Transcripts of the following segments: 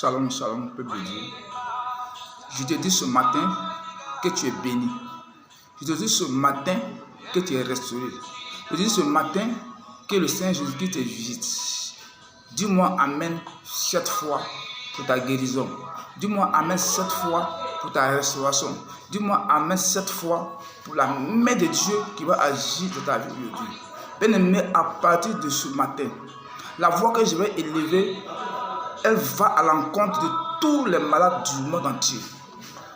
Shalom, shalom, peuple de Dieu. Je te dis ce matin que tu es béni. Je te dis ce matin que tu es restauré. Je te dis ce matin que le Seigneur Jésus-Christ te visite. Dis-moi Amen 7 fois pour ta guérison. Dis-moi Amen 7 fois pour ta restauration. Dis-moi Amen 7 fois pour la main de Dieu qui va agir dans ta vie aujourd'hui. Bien-aimé, à partir de ce matin, la voix que je vais élever, elle va à l'encontre de tous les malades du monde entier.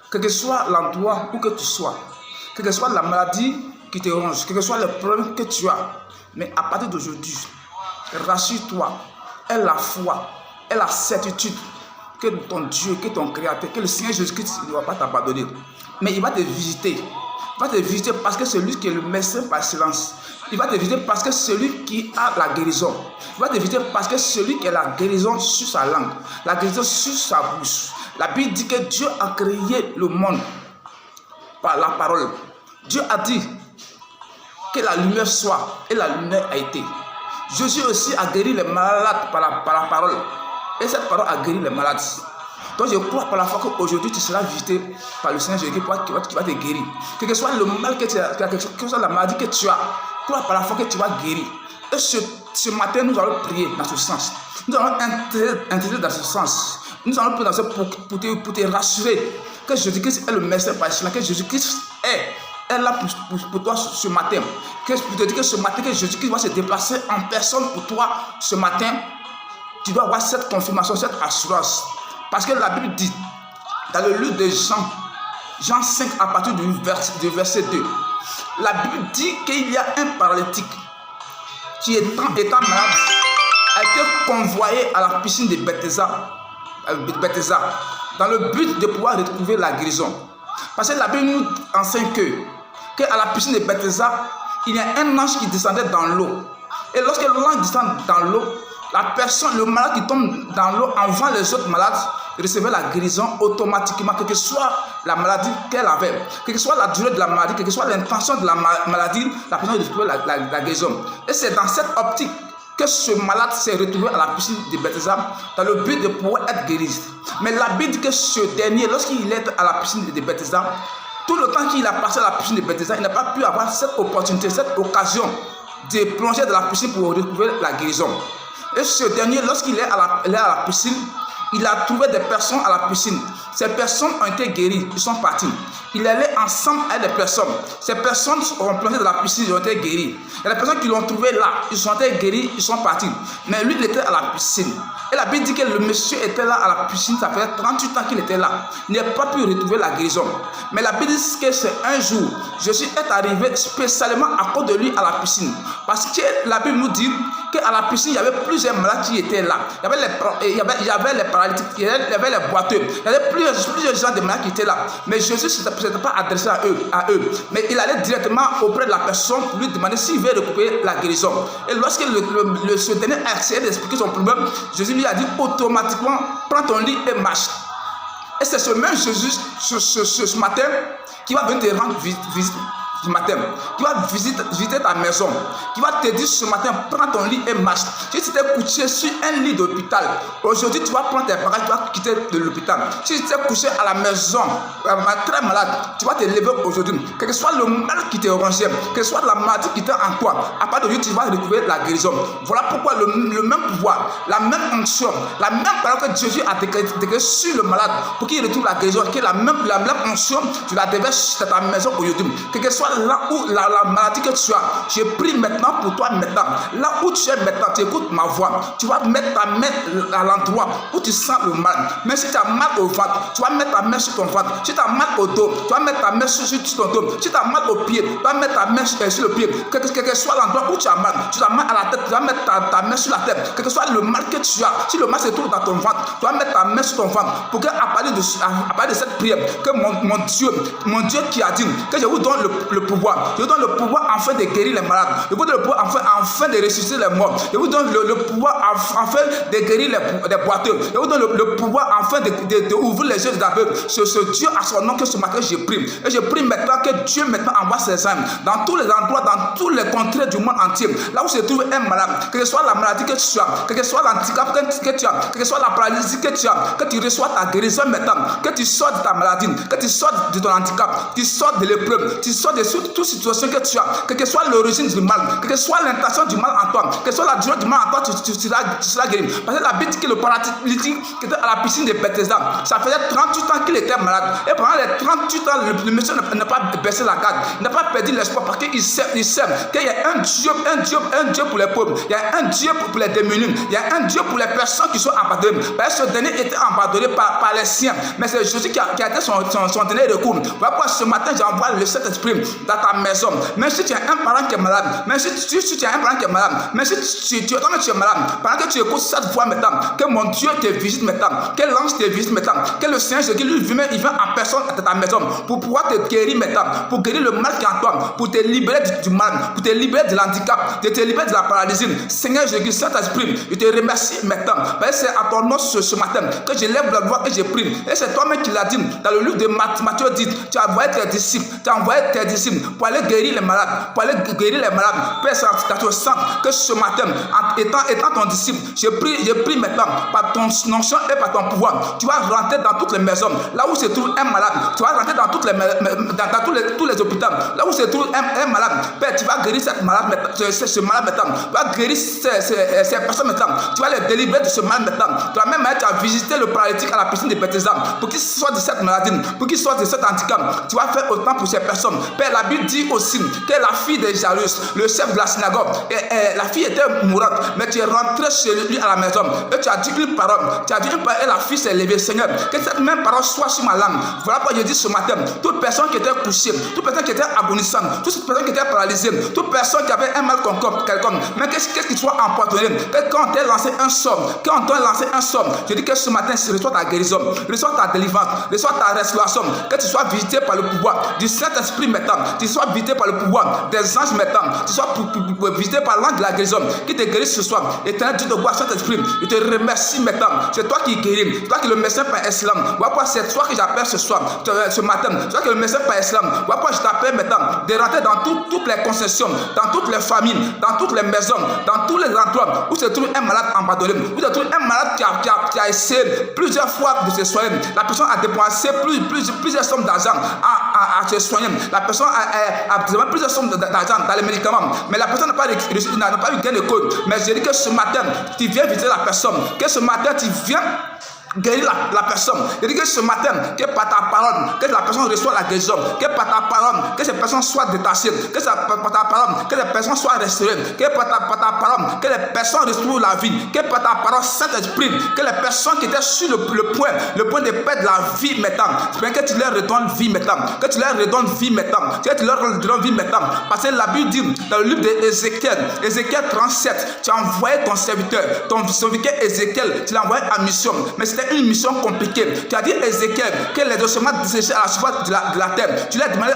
Quel que soit l'endroit où que tu sois, quelle que soit la maladie qui te ronge, quel que soit le problème que tu as, mais à partir d'aujourd'hui, rassure-toi, aie la foi, aie la certitude que ton Dieu, que ton Créateur, que le Seigneur Jésus-Christ ne va pas t'abandonner. Mais il va te visiter. Il va te visiter parce que c'est lui qui est le médecin par excellence. Il va te visiter parce que c'est celui qui a la guérison. Il va te visiter parce que c'est celui qui a la guérison sur sa langue, la guérison sur sa bouche. La Bible dit que Dieu a créé le monde par la parole. Dieu a dit que la lumière soit et la lumière a été. Jésus aussi a guéri les malades par la parole. Et cette parole a guéri les malades. Donc je crois par la foi qu'aujourd'hui tu seras visité par le Seigneur Jésus qui va te guérir. Quel que soit le mal que tu as, quelle que soit la maladie que tu as, crois par la foi que tu vas guérir. Et ce matin, nous allons prier dans ce sens. Nous allons intercéder dans ce sens. Nous allons prier dans ce pour te rassurer que Jésus-Christ est le médecin par excellence, que Jésus-Christ est là pour toi ce matin. Pour te dire que ce matin, que Jésus-Christ va se déplacer en personne pour toi ce matin. Tu dois avoir cette confirmation, cette assurance. Parce que la Bible dit, dans le livre de Jean 5, à partir du verset 2, la Bible dit qu'il y a un paralytique qui, étant malade, a été convoyé à la piscine de Bethesda, dans le but de pouvoir retrouver la guérison. Parce que la Bible nous enseigne qu'à la piscine de Bethesda, il y a un ange qui descendait dans l'eau. Et lorsque l'ange descend dans l'eau, la personne, le malade qui tombe dans l'eau avant les autres malades, recevait la guérison automatiquement, quelle que soit la maladie qu'elle avait, quelle que soit la durée de la maladie, quelle que soit l'intention de la maladie, la personne recevait la guérison. Et c'est dans cette optique que ce malade s'est retrouvé à la piscine de Bethesda dans le but de pouvoir être guéri. Mais la Bible dit que ce dernier, lorsqu'il est à la piscine de Bethesda, tout le temps qu'il a passé à la piscine de Bethesda, il n'a pas pu avoir cette opportunité, cette occasion de plonger dans la piscine pour retrouver la guérison. Et ce dernier, lorsqu'il est à la piscine, il a trouvé des personnes à la piscine. Ces personnes ont été guéries, ils sont partis. Il est allé ensemble avec des personnes. Ces personnes ont plongé dans la piscine, ils ont été guéris. Il y a des personnes qui l'ont trouvé là, ils ont été guéris, ils sont partis. Mais lui, il était à la piscine. Et la Bible dit que le monsieur était là à la piscine, ça fait 38 ans qu'il était là. Il n'a pas pu retrouver la guérison. Mais la Bible dit que c'est un jour, Jésus est arrivé spécialement à cause de lui à la piscine. Parce que la Bible nous dit qu'à la piscine, il y avait plusieurs malades qui étaient là. Il y avait les paralytiques, il y avait les boiteux, il y avait plusieurs gens de malades qui étaient là. Mais Jésus ne s'était pas adressé à eux. Mais il allait directement auprès de la personne pour lui demander s'il veut récupérer la guérison. Et lorsque ce dernier a essayé d'expliquer son problème, Jésus lui a dit automatiquement, prends ton lit et marche. Et c'est ce même Jésus, ce matin, qui va venir te rendre visite. Ce matin, qui va visiter ta maison, qui va te dire ce matin, prends ton lit et marche. Si tu t'es couché sur un lit d'hôpital, aujourd'hui tu vas prendre tes bagages, tu vas quitter de l'hôpital. Si tu t'es couché à la maison, très malade, tu vas te lever aujourd'hui. Quel que soit le mal qui te ronge, quelle soit la maladie qui t'est en toi, à partir d'aujourd'hui tu vas retrouver la guérison. Voilà pourquoi le même pouvoir, la même onction, la même parole que Jésus a déclaré sur le malade pour qu'il retrouve la guérison, que la même onction, tu la déverses dans ta maison aujourd'hui. Quel que soit là où la maladie que tu as, je prie maintenant pour toi maintenant. Là où tu es maintenant, tu écoutes ma voix. Tu vas mettre ta main à l'endroit où tu sens le mal. Mais si tu as mal au ventre, tu vas mettre ta main sur ton ventre. Si tu as mal au dos, tu vas mettre ta main sur ton dos. Si tu as mal au pied, tu vas mettre ta main sur le pied. Quel que soit l'endroit où tu as mal à la tête, tu vas mettre ta main sur la tête. Quel que soit le mal que tu as, si le mal se trouve dans ton ventre, tu vas mettre ta main sur ton ventre. Pour qu'à partir de cette prière, que mon Dieu qui a dit que je vous donne le le pouvoir. Je vous donne le pouvoir afin de guérir les malades. Je vous donne le pouvoir afin de ressusciter les morts. Je vous donne le pouvoir afin de guérir les boiteux. Je vous donne le pouvoir afin d'ouvrir les yeux des aveugles. Ce Dieu a son nom que ce matin je prie. Et je prie maintenant que Dieu maintenant envoie ses âmes dans tous les endroits, dans tous les contrées du monde entier. Là où se trouve un malade, que ce soit la maladie que tu as, que ce soit l'handicap que tu as, que ce soit la paralysie que tu as, que tu reçois ta guérison maintenant, que tu sors de ta maladie, que tu sors de ton handicap, tu sors de l'épreuve, tu sors de toute situation que tu as, que ce soit l'origine du mal, que ce soit l'intention du mal en toi, que ce soit la durée du mal en toi, tu seras guéri. Parce que la Bible dit que le paralytique qui était à la piscine de Bethesda, ça faisait 38 ans qu'il était malade. Et pendant les 38 ans, le monsieur n'a pas baissé la garde, il n'a pas perdu l'espoir parce qu'il sait qu'il y a un Dieu pour les pauvres, il y a un Dieu pour les démunis, il y a un Dieu pour les personnes qui sont abandonnées. Parce que ce dernier était abandonné par les siens, mais c'est Jésus qui a été son dernier recours. Voilà pourquoi ce matin j'envoie le Saint-Esprit dans ta maison. Même si tu as un parent qui est malade, même si tu as un parent qui est malade, même si tu es malade, pendant que tu écoutes cette voix maintenant, que mon Dieu te visite maintenant, que l'ange te visite maintenant, que le Seigneur Jésus lui il vient en personne à ta maison pour pouvoir te guérir maintenant, pour guérir le mal qui est en toi, pour te libérer du mal, pour te libérer de l'handicap, de te libérer de la paralysie. Seigneur Jésus, Saint-Esprit, je te remercie maintenant. Parce que c'est à ton nom ce matin que je lève la voix et je prie. Et c'est toi-même qui l'as dit dans le livre de Matthieu dit, tu as envoyé tes disciples, pour aller guérir les malades, Père, ça te sent que ce matin, étant ton disciple, je prie maintenant par ton onction et par ton pouvoir. Tu vas rentrer dans toutes les maisons, là où se trouve un malade. Tu vas rentrer dans tous les hôpitaux, là où se trouve un malade. Père, tu vas guérir ce malade maintenant. Tu vas guérir ces personnes maintenant. Tu vas les délivrer de ce mal maintenant. De la même manière, tu as visité le paralytique à la piscine de Bethesda pour qu'il sorte de cette maladie, pour qu'il sorte de cet handicap. Tu vas faire autant pour ces personnes. Père, la Bible dit aussi que la fille de Jairus, le chef de la synagogue, la fille était mourante, mais tu es rentré chez lui à la maison et tu as dit une parole. Tu as dit une parole et la fille s'est levée. Seigneur, que cette même parole soit sur ma langue. Voilà pourquoi je dis ce matin, toute personne qui était couchée, toute personne qui était agonisante, toute personne qui était paralysée, toute personne qui avait un mal quelconque, mais qu'est-ce qui soit empoisonné, que quand on t'a lancé un sort, je dis que ce matin, reçois ta guérison, reçois ta délivrance, reçois ta restauration, que tu sois visité par le pouvoir du Saint-Esprit maintenant, tu sois visité par le pouvoir des anges maintenant, tu sois visité par l'ange de la guérison, qui te guérit ce soir. Éternel Dieu de gloire, Saint-Esprit, je te remercie maintenant, c'est toi qui guéris, c'est toi qui es le médecin par excellence. Voilà pourquoi c'est toi que j'appelle ce soir, ce matin, c'est toi qui es le médecin par excellence. Voilà pourquoi je t'appelle maintenant de rentrer dans toutes les concessions, dans toutes les familles, dans toutes les maisons, dans tous les endroits où se trouve un malade abandonné, où se trouve un malade qui a essayé plusieurs fois de se soigner. La personne a dépensé plusieurs sommes d'argent à se soigner. La personne a dépensé plusieurs sommes d'argent dans les médicaments, mais la personne n'a pas eu gain de cause. Mais je dis que ce matin, tu viens visiter la personne, que ce matin, tu viens guérir la personne. Je dis que ce matin, que par ta parole, que la personne reçoit la guérison, que par ta parole, que ces personnes soient détachées, que par ta parole, que les personnes soient restaurées, que par ta parole, que les personnes retrouvent la vie, que par ta parole, Saint-Esprit, que les personnes qui étaient sur le point de perdre la vie maintenant, que tu leur redonnes vie maintenant, que tu leur redonnes vie maintenant, que tu leur redonnes vie maintenant. Parce que la Bible dit dans le livre d'Ézéchiel, Ézéchiel 37, tu as envoyé ton serviteur, ton serviteur Ézéchiel, tu l'as envoyé en mission, mais c'était une mission compliquée. Tu as dit Ézéchiel que les ossements desséchés à la surface de la terre, tu lui as demandé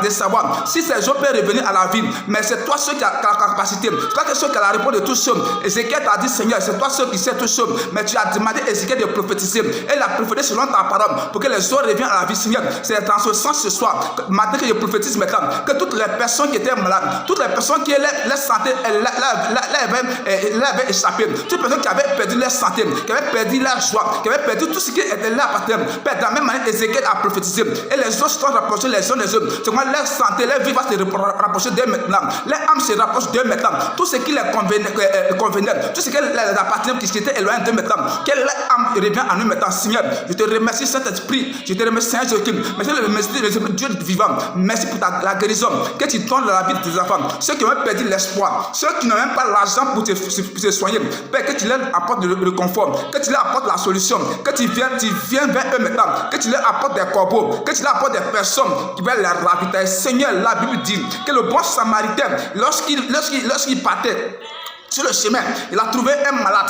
de savoir si ces gens peuvent revenir à la vie, mais c'est toi seul qui a la capacité, c'est toi seul qui a la réponse de tout ça. Ézéchiel t'a dit Seigneur, c'est toi seul qui sais tout ça, mais tu as demandé à Ézéchiel de prophétiser, et il a prophétisé selon ta parole pour que les hommes reviennent à la vie. Seigneur, c'est dans ce sens ce soir, matin que je prophétise maintenant, que toutes les personnes qui étaient malades, toutes les personnes qui leur santé avait échappé, toutes les personnes qui avaient perdu leur santé, qui avaient perdu leur joie, qui avaient perdu tout ce qui était là par terre, Père, de la même manière, Ézéchiel a prophétisé, et les autres se sont rapprochés les uns des autres. C'est comment leur santé, leur vie va se rapprocher d'eux maintenant, leur âme se rapproche d'eux maintenant, tout ce qui les convenait, tout ce qui les appartenait, qui était éloigné d'eux maintenant, que leur âme revient à nous maintenant. Seigneur, je te remercie, Saint-Esprit, je te remercie, Seigneur Jésus, merci le Dieu vivant, merci pour la guérison que tu donnes dans la vie de tes enfants, ceux qui ont perdu l'espoir, ceux qui n'ont même pas l'argent pour se soigner, Père, que tu leur apportes le confort, que tu leur apportes la solution, que tu viens vers eux maintenant, que tu leur apportes des corbeaux, que tu leur apportes des personnes qui veulent les ravitailler. Seigneur, la Bible dit que le bon samaritain, lorsqu'il partait Sur le chemin, il a trouvé un malade,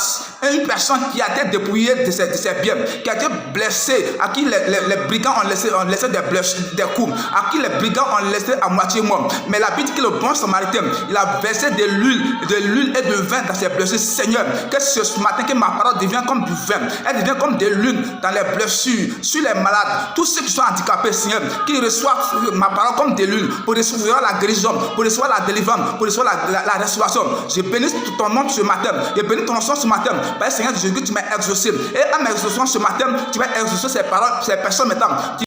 une personne qui a été dépouillée de ses biens, qui a été blessée, à qui les brigands ont laissé des coups, à qui les brigands ont laissé à moitié mort. Mais la Bible dit que le bon samaritain, il a versé de l'huile et du vin dans ses blessures. Seigneur, que ce matin, que ma parole devienne comme du vin, elle devient comme de l'huile dans les blessures, sur les malades, tous ceux qui sont handicapés, Seigneur, qui reçoivent ma parole comme de l'huile, pour recevoir la guérison, pour recevoir la délivrance, pour recevoir la restauration. Je bénis ton nom ce matin, je bénis ton nom ce matin, Père Seigneur Jésus, tu m'as exaucé, et à m'exaucer ce matin, tu vas exaucer ces paroles, ces personnes maintenant.